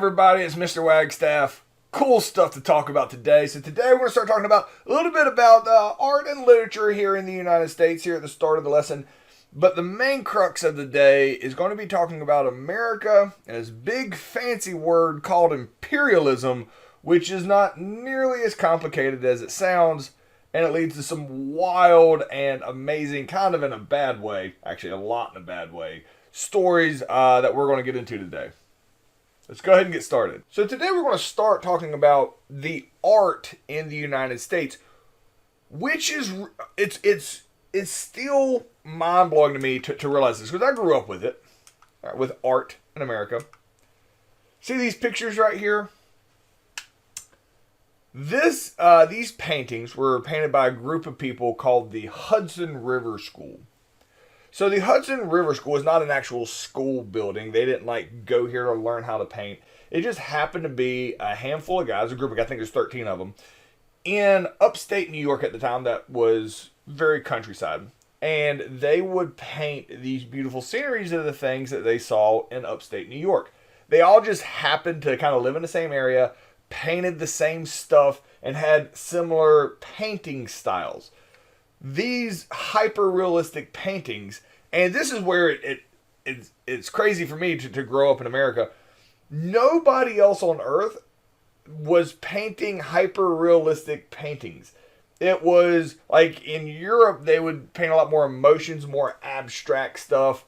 everybody? It's Mr. Wagstaff. Cool stuff to talk about today. So today we're going to start talking about a little bit about art and literature here in the United States here at the start of the lesson. But the main crux of the day is going to be talking about America and this big fancy word called imperialism, which is not nearly as complicated as it sounds. And it leads to some wild and amazing, kind of in a bad way, actually a lot in a bad way, stories that we're going to get into today. Let's go ahead and get started. So today we're going to start talking about the art in the United States, which is, it's still mind-blowing to me to realize this, because I grew up with it, with art in America. See these pictures right here? These paintings were painted by a group of people called the Hudson River School. So the Hudson River School is not an actual school building. They didn't go here to learn how to paint. It just happened to be a handful of guys, a group of, I think there's 13 of them, in upstate New York at the time that was very countryside. And they would paint these beautiful sceneries of the things that they saw in upstate New York. They all just happened to kind of live in the same area, painted the same stuff, and had similar painting styles. These hyper-realistic paintings, and this is where it's crazy for me to grow up in America. Nobody else on earth was painting hyper-realistic paintings. It was like in Europe, they would paint a lot more emotions, more abstract stuff.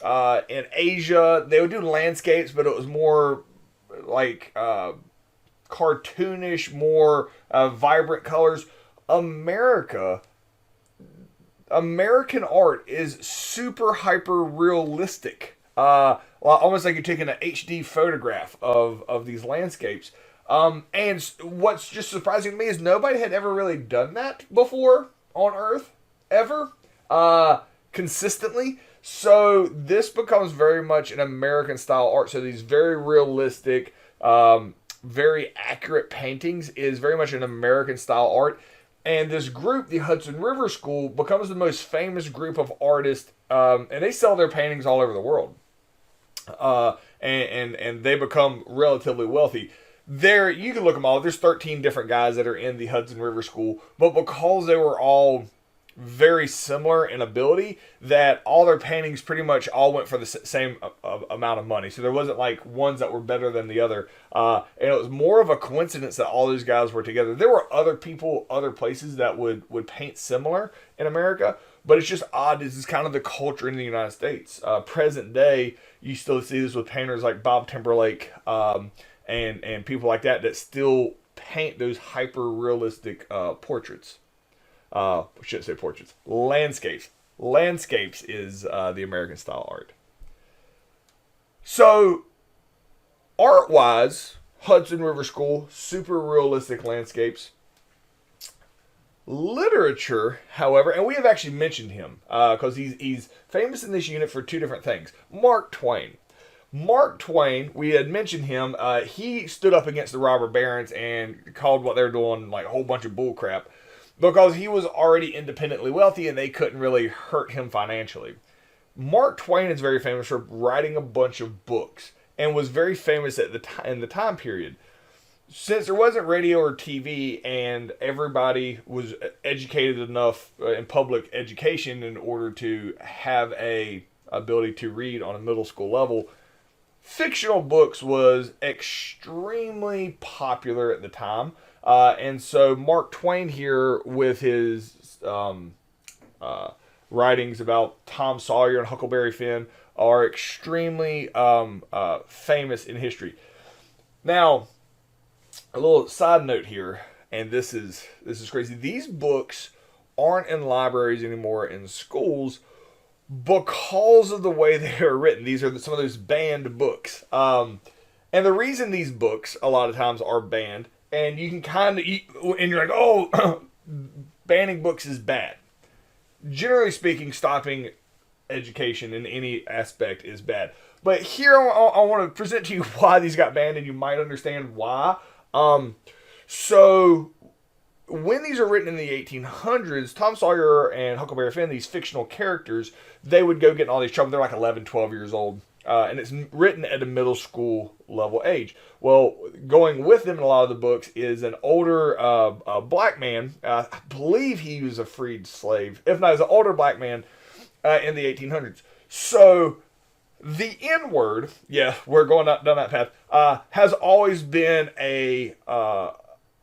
In Asia, they would do landscapes, but it was more like cartoonish, more vibrant colors. American art is super hyper realistic. Almost like you're taking an HD photograph of these landscapes. And what's just surprising to me is nobody had ever really done that before on Earth, ever, consistently. So this becomes very much an American style art. So these very realistic, very accurate paintings is very much an American style art. And this group, the Hudson River School, becomes the most famous group of artists, and they sell their paintings all over the world. And they become relatively wealthy. You can look them all. There's 13 different guys that are in the Hudson River School, but because they were all very similar in ability, that all their paintings pretty much all went for the same amount of money. So there wasn't like ones that were better than the other. And it was more of a coincidence that all those guys were together. There were other people, other places that would paint similar in America, but it's just odd. This is kind of the culture in the United States. Present day, you still see this with painters like Bob Timberlake and people like that still paint those hyper-realistic portraits. I shouldn't say portraits. Landscapes. Landscapes is the American style art. So, art-wise, Hudson River School, super realistic landscapes. Literature, however, and we have actually mentioned him because he's famous in this unit for two different things. Mark Twain. Mark Twain, we had mentioned him. He stood up against the robber barons and called what they were doing like a whole bunch of bull crap, because he was already independently wealthy and they couldn't really hurt him financially. Mark Twain is very famous for writing a bunch of books and was very famous at in the time period. Since there wasn't radio or TV and everybody was educated enough in public education in order to have a ability to read on a middle school level, fictional books was extremely popular at the time. And so Mark Twain here, with his writings about Tom Sawyer and Huckleberry Finn, are extremely famous in history. Now, a little side note here, and this is crazy. These books aren't in libraries anymore in schools because of the way they are written. These are some of those banned books. And the reason these books a lot of times are banned, and you can kind of, and you're like, oh, banning books is bad. Generally speaking, stopping education in any aspect is bad. But here I want to present to you why these got banned, and you might understand why. So when these are written in the 1800s, Tom Sawyer and Huckleberry Finn, these fictional characters, they would go get in all these trouble. They're like 11, 12 years old. and it's written at a middle school level age. Well, going with them in a lot of the books is an older black man. I believe he was a freed slave. If not, he's an older black man in the 1800s. So the N word, yeah, we're going down that path, has always been a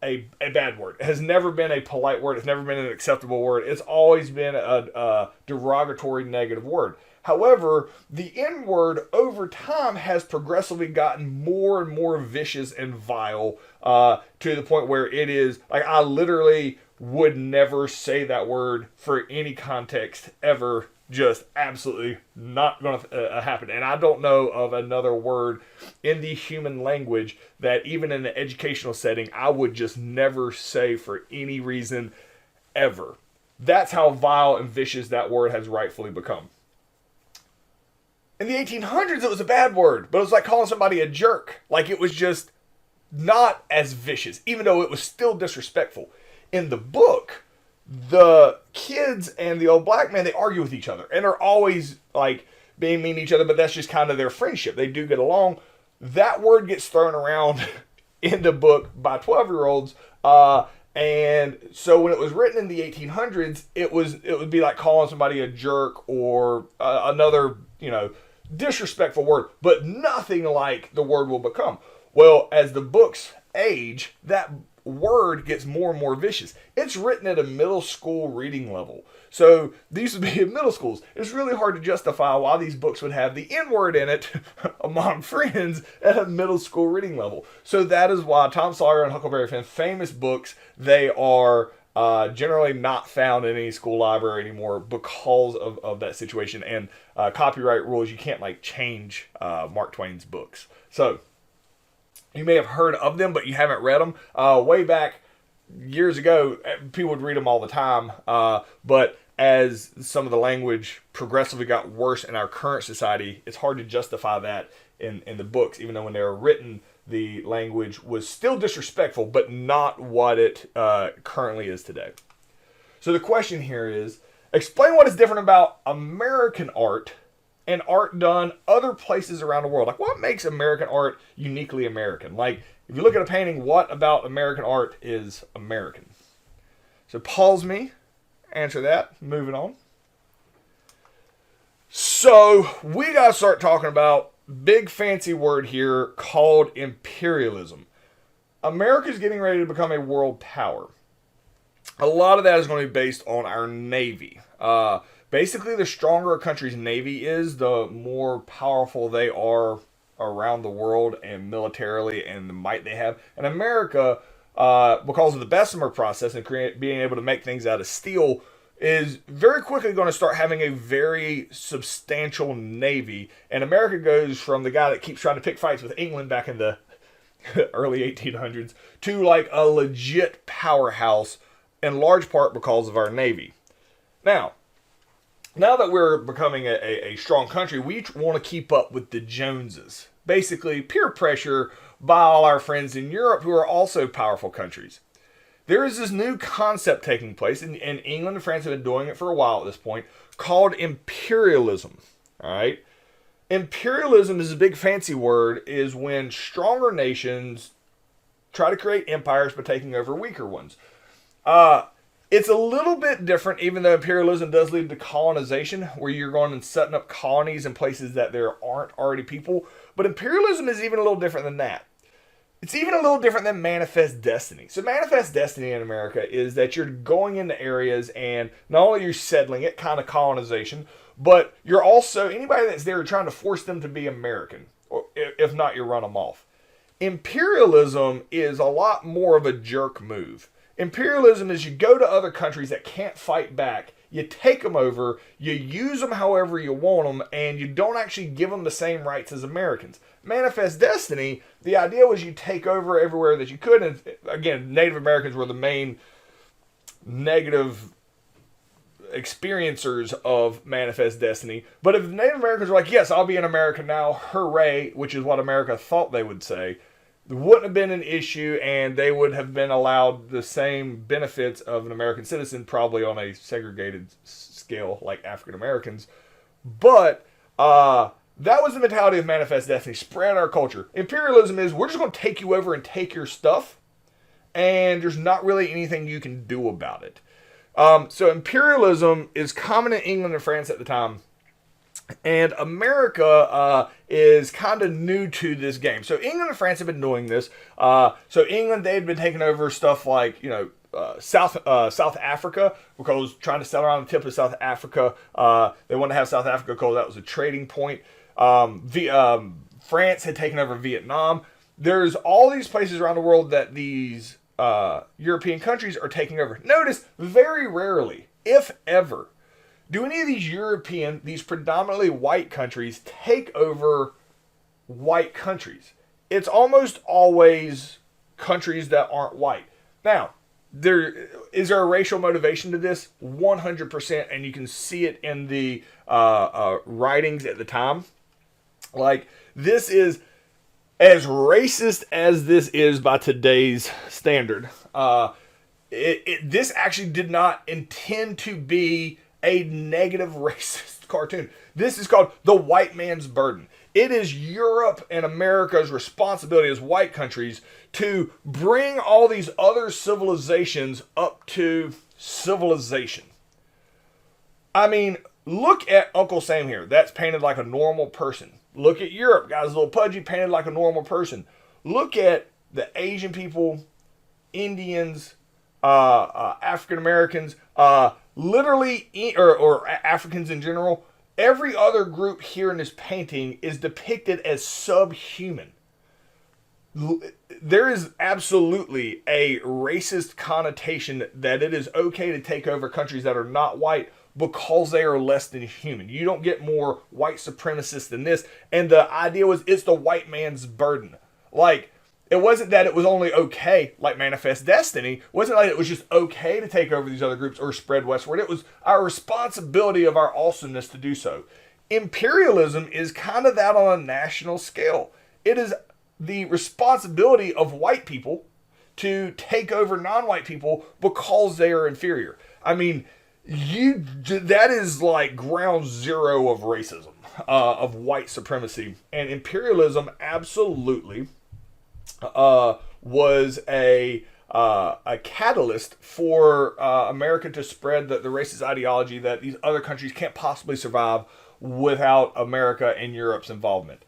bad word. It has never been a polite word. It's never been an acceptable word. It's always been a derogatory, negative word. However, the N word over time has progressively gotten more and more vicious and vile to the point where it is, like, I literally would never say that word for any context ever. Just absolutely not going to happen. And I don't know of another word in the human language that even in an educational setting, I would just never say for any reason ever. That's how vile and vicious that word has rightfully become. In the 1800s, it was a bad word, but it was like calling somebody a jerk. Like, it was just not as vicious, even though it was still disrespectful. In the book, the kids and the old black man, they argue with each other and are always like being mean to each other, but that's just kind of their friendship. They do get along. That word gets thrown around in the book by 12-year-olds. And so when it was written in the 1800s, it would be like calling somebody a jerk or another, disrespectful word, but nothing like the word will become. Well, as the books age, that word gets more and more vicious. It's written at a middle school reading level. So these would be in middle schools. It's really hard to justify why these books would have the N word in it among friends at a middle school reading level. So that is why Tom Sawyer and Huckleberry Finn, famous books, they are generally not found in any school library anymore because of that situation. And copyright rules, you can't change Mark Twain's books. So you may have heard of them, but you haven't read them. Way back years ago, people would read them all the time. But as some of the language progressively got worse in our current society, it's hard to justify that in the books, even though when they were written, the language was still disrespectful, but not what it currently is today. So the question here is, explain what is different about American art and art done other places around the world. Like, what makes American art uniquely American? Like, if you look at a painting, what about American art is American? So pause me, answer that, moving on. So we got to start talking about big fancy word here called imperialism. America's getting ready to become a world power. A lot of that is going to be based on our Navy. Basically, the stronger a country's Navy is, the more powerful they are around the world and militarily and the might they have. And America, because of the Bessemer process and being able to make things out of steel, is very quickly going to start having a very substantial Navy. And America goes from the guy that keeps trying to pick fights with England back in the early 1800s to like a legit powerhouse, in large part because of our Navy. Now that we're becoming a strong country, we want to keep up with the Joneses. Basically, peer pressure by all our friends in Europe who are also powerful countries. There is this new concept taking place, and England and France have been doing it for a while at this point, called imperialism. All right? Imperialism is a big fancy word, is when stronger nations try to create empires by taking over weaker ones. It's a little bit different, even though imperialism does lead to colonization, where you're going and setting up colonies in places that there aren't already people. But imperialism is even a little different than that. It's even a little different than manifest destiny. So manifest destiny in America is that you're going into areas and not only you're settling it, kind of colonization, but you're also, anybody that's there, trying to force them to be American. Or if not, you run them off. Imperialism is a lot more of a jerk move. Imperialism is you go to other countries that can't fight back, you take them over, you use them however you want them, and you don't actually give them the same rights as Americans. Manifest Destiny, the idea was you take over everywhere that you could, and again, Native Americans were the main negative experiencers of Manifest Destiny. But if the Native Americans were like, yes, I'll be an American now, hooray, which is what America thought they would say, there wouldn't have been an issue, and they would have been allowed the same benefits of an American citizen, probably on a segregated scale like African Americans. But That was the mentality of Manifest Destiny, spread our culture. Imperialism is, we're just going to take you over and take your stuff, and there's not really anything you can do about it. So imperialism is common in England and France at the time, and America is kind of new to this game. So England and France have been doing this. So England, they had been taking over stuff like, South Africa, because trying to settle around the tip of South Africa. They wanted to have South Africa because that was a trading point. France had taken over Vietnam. There's all these places around the world that these European countries are taking over. Notice, very rarely, if ever, do any of these predominantly white countries take over white countries. It's almost always countries that aren't white. Now, is there a racial motivation to this? 100%, and you can see it in the writings at the time. Like, this is, as racist as this is by today's standard, this actually did not intend to be a negative racist cartoon. This is called The White Man's Burden. It is Europe and America's responsibility as white countries to bring all these other civilizations up to civilization. I mean, look at Uncle Sam here. That's painted like a normal person. Look at Europe. Guy's a little pudgy, painted like a normal person. Look at the Asian people, Indians, African Americans, literally, or Africans in general. Every other group here in this painting is depicted as subhuman. There is absolutely a racist connotation that it is okay to take over countries that are not white because they are less than human. You don't get more white supremacists than this. And the idea was, it's the white man's burden. Like, it wasn't that it was only okay, like Manifest Destiny. It wasn't like it was just okay to take over these other groups or spread westward. It was our responsibility of our awesomeness to do so. Imperialism is kind of that on a national scale. It is the responsibility of white people to take over non-white people because they are inferior. I mean, that is like ground zero of racism, of white supremacy. And imperialism absolutely was a catalyst for America to spread the racist ideology that these other countries can't possibly survive without America and Europe's involvement.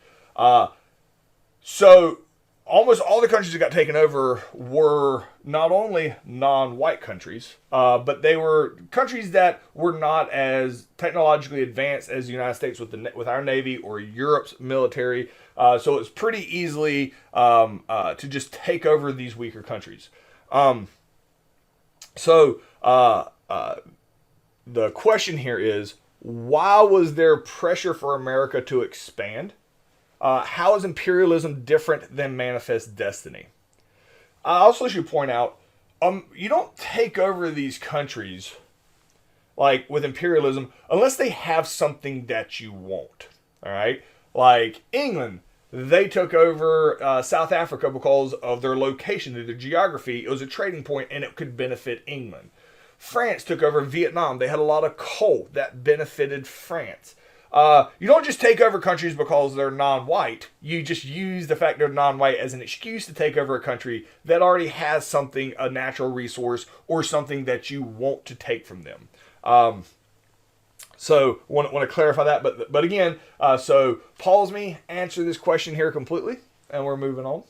So almost all the countries that got taken over were not only non-white countries, but they were countries that were not as technologically advanced as the United States with our Navy or Europe's military. So it's pretty easily to just take over these weaker countries. So the question here is, why was there pressure for America to expand? How is imperialism different than Manifest Destiny? I also should point out, you don't take over these countries, like with imperialism, unless they have something that you want. All right? Like England, they took over South Africa because of their location, their geography. It was a trading point and it could benefit England. France took over Vietnam. They had a lot of coal that benefited France. You don't just take over countries because they're non-white. You just use the fact they're non-white as an excuse to take over a country that already has something, a natural resource, or something that you want to take from them. So want to clarify that. But again, so pause me, answer this question here completely, and we're moving on.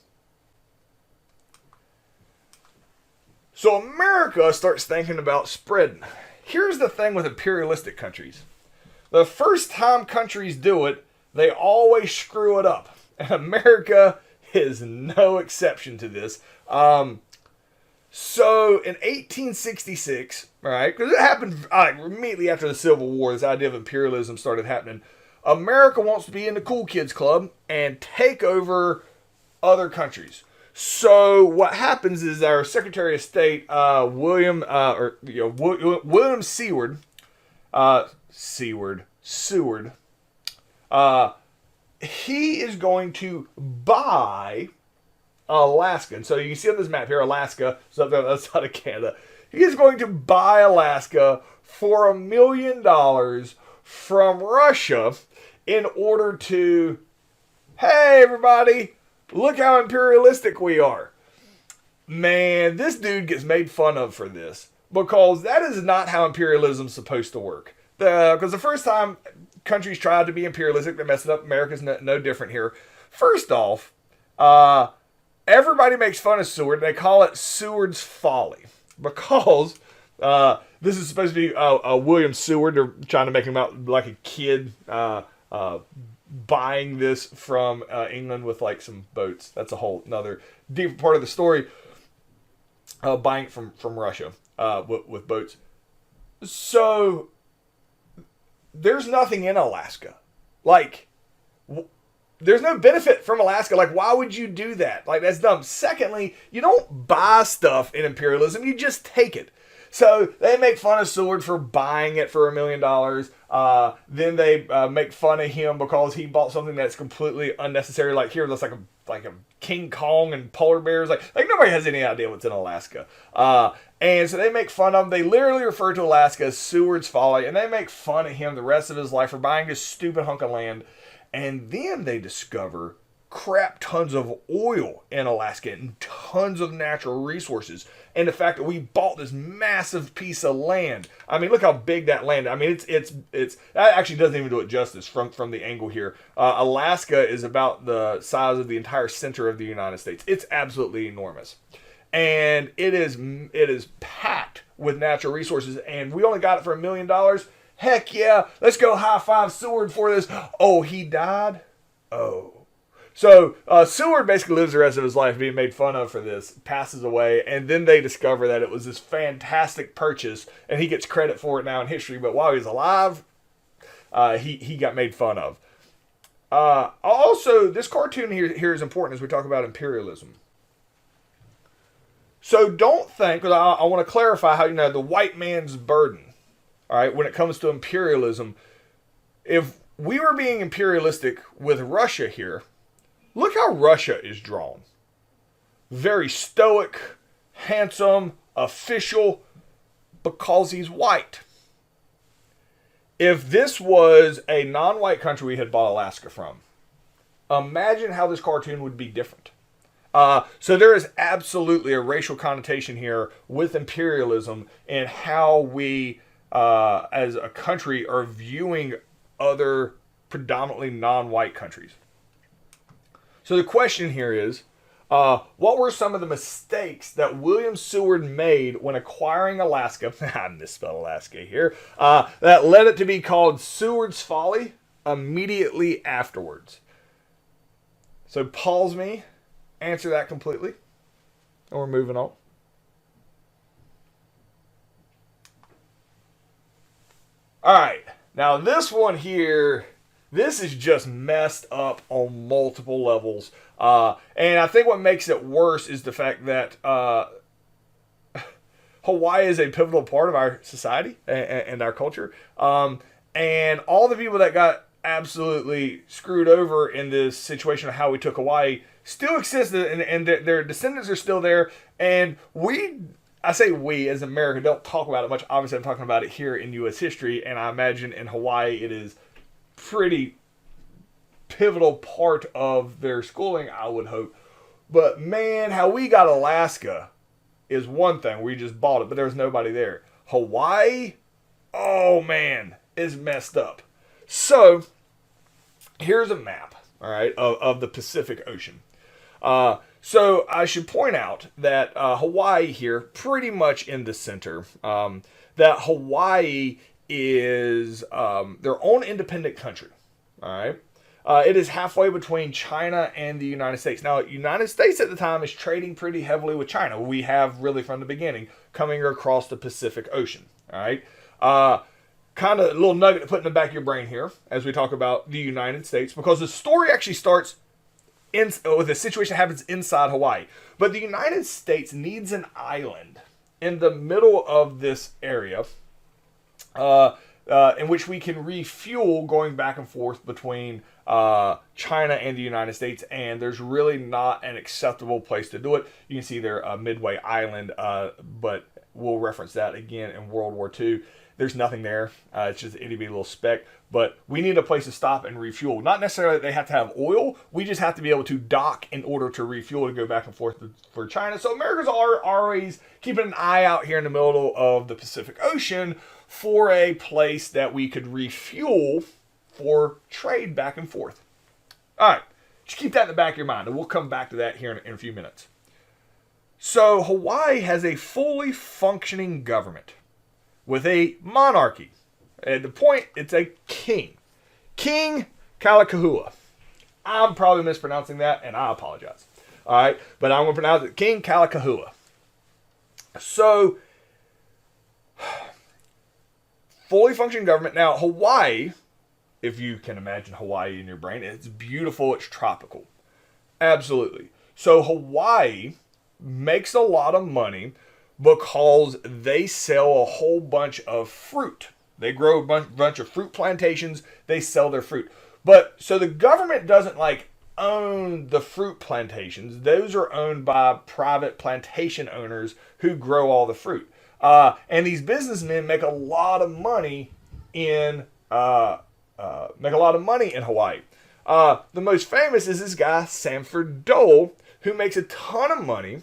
So America starts thinking about spreading. Here's the thing with imperialistic countries. The first time countries do it, they always screw it up. And America is no exception to this. So in 1866, right, because it happened immediately after the Civil War, this idea of imperialism started happening. America wants to be in the cool kids club and take over other countries. So what happens is our Secretary of State, William Seward, he is going to buy Alaska. And so you can see on this map here, Alaska is up there on the other side of Canada. He is going to buy Alaska for $1 million from Russia in order to, hey, everybody, look how imperialistic we are. Man, this dude gets made fun of for this because that is not how imperialism is supposed to work. Because the first time countries tried to be imperialistic, they messed it up. America's no different here. First off, everybody makes fun of Seward. They call it Seward's Folly because this is supposed to be William Seward. They're trying to make him out like a kid buying this from England with like some boats. That's a whole another deeper part of the story. Buying it from Russia with boats. So there's nothing in Alaska. Like, there's no benefit from Alaska. Like, why would you do that? Like, that's dumb. Secondly, you don't buy stuff in imperialism. You just take it. So they make fun of Seward for buying it for $1 million. Then they make fun of him because he bought something that's completely unnecessary. Like here, that's like a King Kong and polar bears. Like nobody has any idea what's in Alaska. And so they make fun of him. They literally refer to Alaska as Seward's Folly, and they make fun of him the rest of his life for buying this stupid hunk of land. And then they discover crap tons of oil in Alaska and tons of natural resources. And the fact that we bought this massive piece of land. I mean, look how big that land. I mean, it's that actually doesn't even do it justice from the angle here. Alaska is about the size of the entire center of the United States. It's absolutely enormous. And it is packed with natural resources, and we only got it for $1 million. Heck yeah, let's go high five Seward for this. Oh, he died? Oh. So Seward basically lives the rest of his life being made fun of for this, passes away, and then they discover that it was this fantastic purchase, and he gets credit for it now in history, but while he was alive, he got made fun of. Also, this cartoon here is important as we talk about imperialism. So don't think, because I want to clarify how, the white man's burden, all right, when it comes to imperialism, if we were being imperialistic with Russia here, look how Russia is drawn. Very stoic, handsome, official, because he's white. If this was a non-white country we had bought Alaska from, imagine how this cartoon would be different. So there is absolutely a racial connotation here with imperialism and how we, as a country, are viewing other predominantly non-white countries. So the question here is, what were some of the mistakes that William Seward made when acquiring Alaska? I misspelled Alaska here. That led it to be called Seward's Folly immediately afterwards. So pause me. Answer that completely. And we're moving on. Alright. Now this one here, this is just messed up on multiple levels. And I think what makes it worse is the fact that Hawaii is a pivotal part of our society and our culture. And all the people that got absolutely screwed over in this situation of how we took Hawaii still exist, and their descendants are still there. And I say we as America don't talk about it much. Obviously, I'm talking about it here in U.S. history, and I imagine in Hawaii it is pretty pivotal part of their schooling, I would hope. But man, how we got Alaska is one thing. We just bought it, but there's nobody there. Hawaii, oh man, is messed up. So here's a map, all right, of the Pacific Ocean. So I should point out that Hawaii here, pretty much in the center, that Hawaii is their own independent country. All right. It is halfway between China and the United States. Now, the United States at the time is trading pretty heavily with China. We have really from the beginning coming across the Pacific Ocean. All right. Kind of a little nugget to put in the back of your brain here as we talk about the United States, because the story actually starts with a situation that happens inside Hawaii. But the United States needs an island in the middle of this area in which we can refuel going back and forth between China and the United States, and there's really not an acceptable place to do it. You can see there Midway Island, but we'll reference that again in World War II. there's nothing there. It's just an itty bitty little speck. But we need a place to stop and refuel. Not necessarily that they have to have oil. We just have to be able to dock in order to refuel to go back and forth for China. So Americans are always keeping an eye out here in the middle of the Pacific Ocean for a place that we could refuel for trade back and forth. All right. Just keep that in the back of your mind, and we'll come back to that here in a few minutes. So Hawaii has a fully functioning government with a monarchy. At the point, it's a king. King Kalakaua. I'm probably mispronouncing that, and I apologize. All right, but I'm going to pronounce it King Kalakaua. So, fully functioning government. Now, Hawaii, if you can imagine Hawaii in your brain, it's beautiful, it's tropical. Absolutely. So, Hawaii makes a lot of money because they sell a whole bunch of fruit. They grow a bunch of fruit plantations. They sell their fruit. But so the government doesn't like own the fruit plantations. Those are owned by private plantation owners who grow all the fruit. And these businessmen make a lot of money in Hawaii. The most famous is this guy Sanford Dole, who makes a ton of money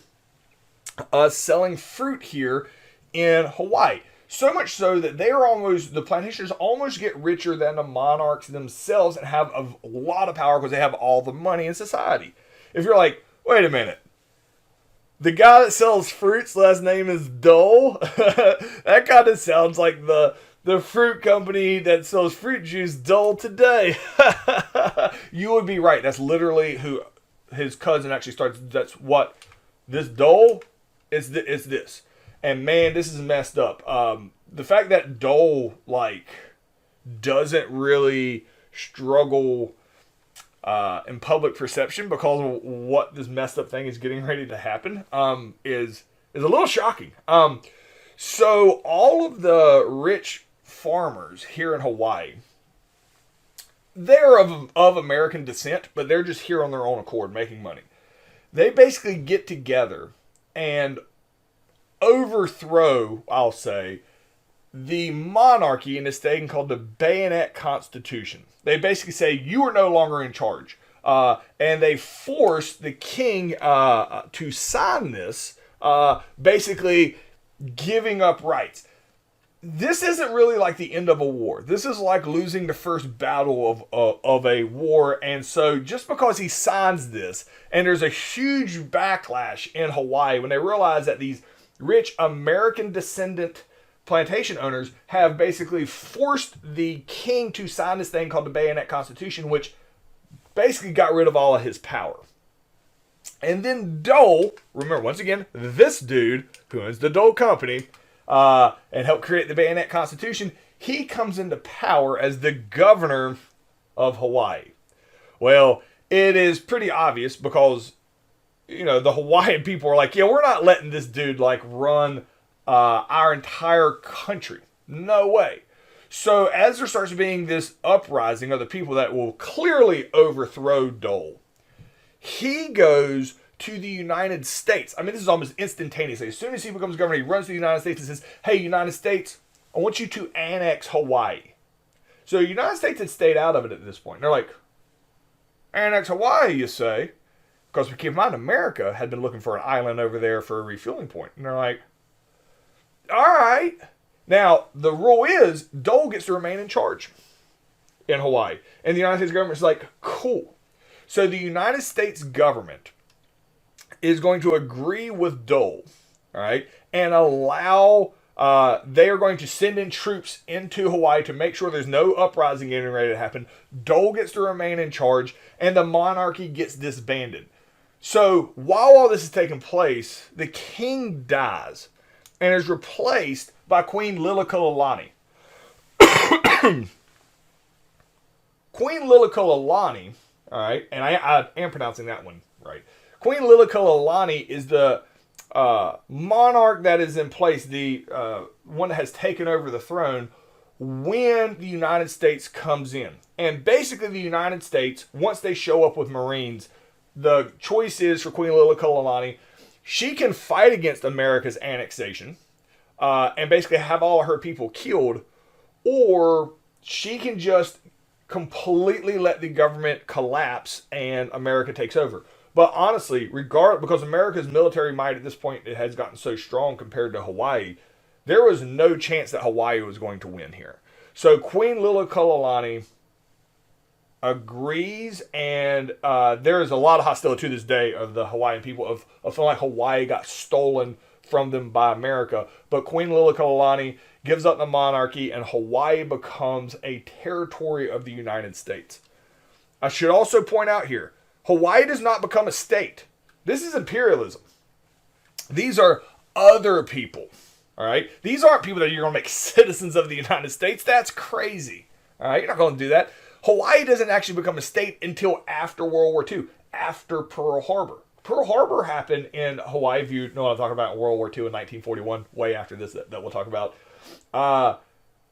selling fruit here in Hawaii. So much so that the plantations almost get richer than the monarchs themselves and have a lot of power because they have all the money in society. If you're like, wait a minute, the guy that sells fruits, last name is Dole? That kind of sounds like the fruit company that sells fruit juice, Dole Today. You would be right. That's literally who his cousin actually starts. That's what this Dole is. It's this. And man, this is messed up. The fact that Dole doesn't really struggle in public perception because of what this messed up thing is getting ready to happen is a little shocking. So all of the rich farmers here in Hawaii, they're of American descent, but they're just here on their own accord making money. They basically get together and overthrow, I'll say, the monarchy in this thing called the Bayonet Constitution. They basically say, you are no longer in charge. And they force the king to sign this, basically giving up rights. This isn't really like the end of a war. This is like losing the first battle of a war. And so just because he signs this, and there's a huge backlash in Hawaii when they realize that these rich American descendant plantation owners have basically forced the king to sign this thing called the Bayonet Constitution, which basically got rid of all of his power. And then Dole, remember once again, this dude who owns the Dole Company and helped create the Bayonet Constitution, he comes into power as the governor of Hawaii. Well, it is pretty obvious because the Hawaiian people are like, yeah, we're not letting this dude run our entire country. No way. So as there starts being this uprising of the people that will clearly overthrow Dole, he goes to the United States. I mean, this is almost instantaneous. As soon as he becomes governor, he runs to the United States and says, hey, United States, I want you to annex Hawaii. So the United States had stayed out of it at this point. And they're like, annex Hawaii, you say? Because keep in mind, America had been looking for an island over there for a refueling point. And they're like, all right. Now, the rule is Dole gets to remain in charge in Hawaii. And the United States government is like, cool. So the United States government is going to agree with Dole, all right, and allow, they are going to send in troops into Hawaii to make sure there's no uprising getting ready to happen. Dole gets to remain in charge, and the monarchy gets disbanded. So while all this is taking place, the king dies and is replaced by Queen Liliuokalani. Queen Liliuokalani, all right, and I am pronouncing that one right. Queen Liliuokalani is the monarch that is in place, the one that has taken over the throne when the United States comes in. And basically the United States, once they show up with Marines, the choice is for Queen Liliuokalani, she can fight against America's annexation, and basically have all of her people killed, or she can just completely let the government collapse and America takes over. But honestly, because America's military might at this point it has gotten so strong compared to Hawaii, there was no chance that Hawaii was going to win here. So Queen Liliuokalani agrees, and there is a lot of hostility to this day of the Hawaiian people of feeling like Hawaii got stolen from them by America. But Queen Liliuokalani gives up the monarchy, and Hawaii becomes a territory of the United States. I should also point out here, Hawaii does not become a state. This is imperialism. These are other people. All right? These aren't people that you're going to make citizens of the United States. That's crazy. All right? You're not going to do that. Hawaii doesn't actually become a state until after World War II, after Pearl Harbor. Pearl Harbor happened in Hawaii, if you know what I'm talking about, in World War II in 1941, way after this that we'll talk about.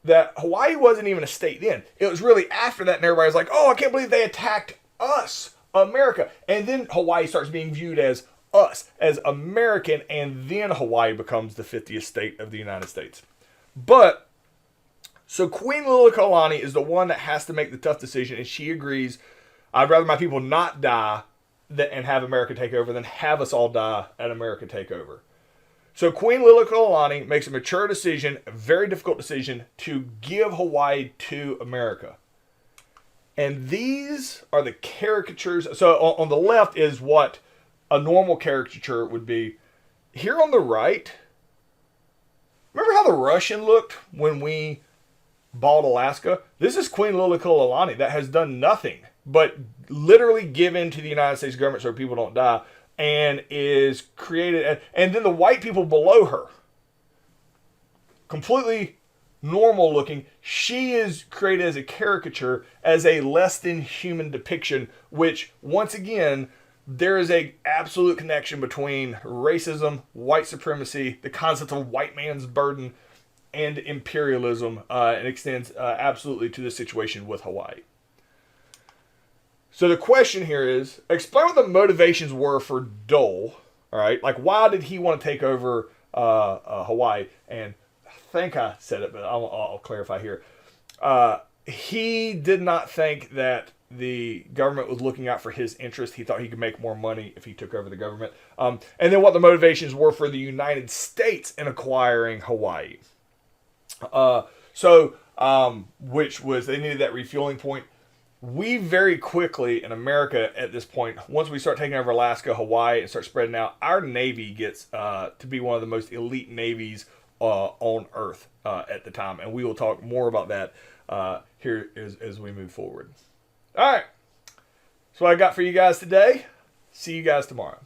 That Hawaii wasn't even a state then. It was really after that, and everybody was like, oh, I can't believe they attacked us, America. And then Hawaii starts being viewed as us, as American, and then Hawaii becomes the 50th state of the United States. But, so Queen Liliuokalani is the one that has to make the tough decision, and she agrees, I'd rather my people not die and have America take over than have us all die and America take over. So Queen Liliuokalani makes a mature decision, a very difficult decision, to give Hawaii to America. And these are the caricatures. So on the left is what a normal caricature would be. Here on the right, remember how the Russian looked when we bought Alaska? This is Queen Liliuokalani that has done nothing but literally give in to the United States government so people don't die, and is created, and then the white people below her, completely normal looking, she is created as a caricature, as a less than human depiction, which once again, there is a absolute connection between racism, white supremacy, the concept of white man's burden, and imperialism, and extends absolutely to the situation with Hawaii. So the question here is, explain what the motivations were for Dole, all right? Like, why did he want to take over Hawaii? And I think I said it, but I'll clarify here. He did not think that the government was looking out for his interest. He thought he could make more money if he took over the government. And then what the motivations were for the United States in acquiring Hawaii. Which was, they needed that refueling point. We very quickly in America at this point, once we start taking over Alaska, Hawaii, and start spreading out, our Navy gets to be one of the most elite navies on Earth at the time. And we will talk more about that here as we move forward. All right. That's what I got for you guys today. See you guys tomorrow.